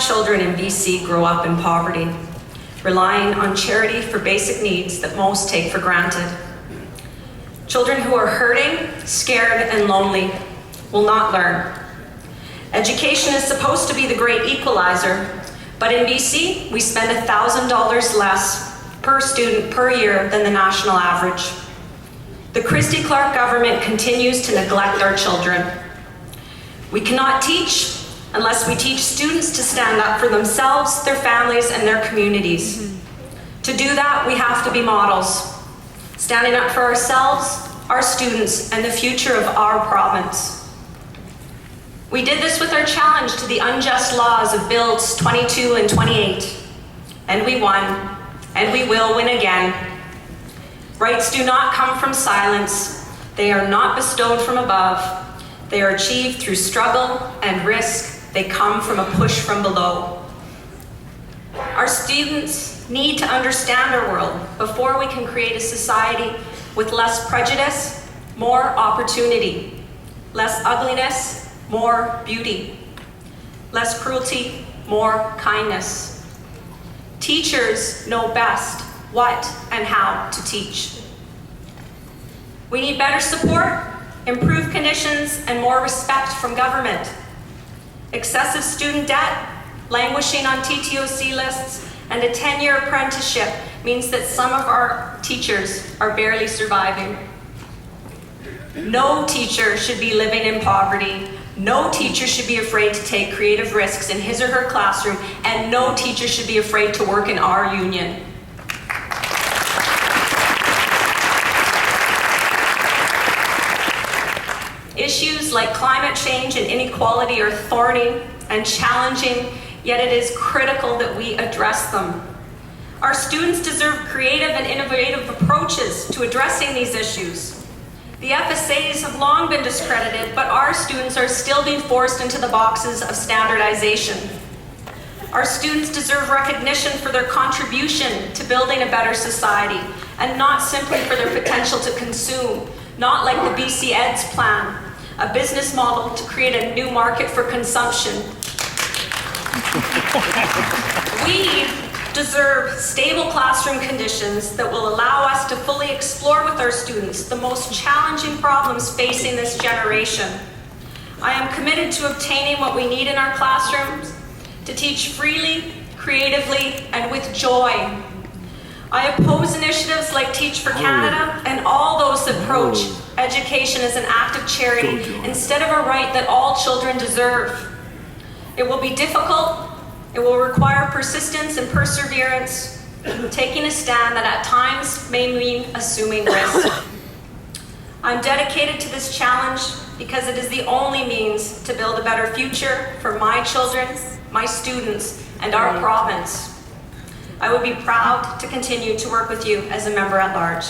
children in BC grow up in poverty, relying on charity for basic needs that most take for granted. Children who are hurting, scared, and lonely will not learn. Education is supposed to be the great equalizer, but in BC, we spend $1,000 less per student per year than the national average. The Christie-Clark government continues to neglect our children. We cannot teach unless we teach students to stand up for themselves, their families, and their communities. To do that, we have to be models, standing up for ourselves, our students, and the future of our province. We did this with our challenge to the unjust laws of Bills 22 and 28, and we won, and we will win again. Rights do not come from silence. They are not bestowed from above. They are achieved through struggle and risk. They come from a push from below. Our students need to understand our world before we can create a society with less prejudice, more opportunity, less ugliness, more beauty, less cruelty, more kindness. Teachers know best what and how to teach. We need better support, improved conditions, and more respect from government. Excessive student debt, languishing on TTOC lists, and a 10-year apprenticeship means that some of our teachers are barely surviving. No teacher should be living in poverty. No teacher should be afraid to take creative risks in his or her classroom, and no teacher should be afraid to work in our union. Issues like climate change and inequality are thorny and challenging, yet it is critical that we address them. Our students deserve creative and innovative approaches to addressing these issues. The FSAs have long been discredited, but our students are still being forced into the boxes of standardization. Our students deserve recognition for their contribution to building a better society, and not simply for their potential to consume, not like the BC Eds plan, a business model to create a new market for consumption. We deserve stable classroom conditions that will allow us to fully explore with our students the most challenging problems facing this generation. I am committed to obtaining what we need in our classrooms to teach freely, creatively, and with joy. I oppose initiatives like Teach for Canada and all those that approach education as an act of charity instead of a right that all children deserve. It will be difficult. It will require persistence and perseverance, taking a stand that at times may mean assuming risk. I'm dedicated to this challenge because it is the only means to build a better future for my children, my students, and our province. I would be proud to continue to work with you as a member at large.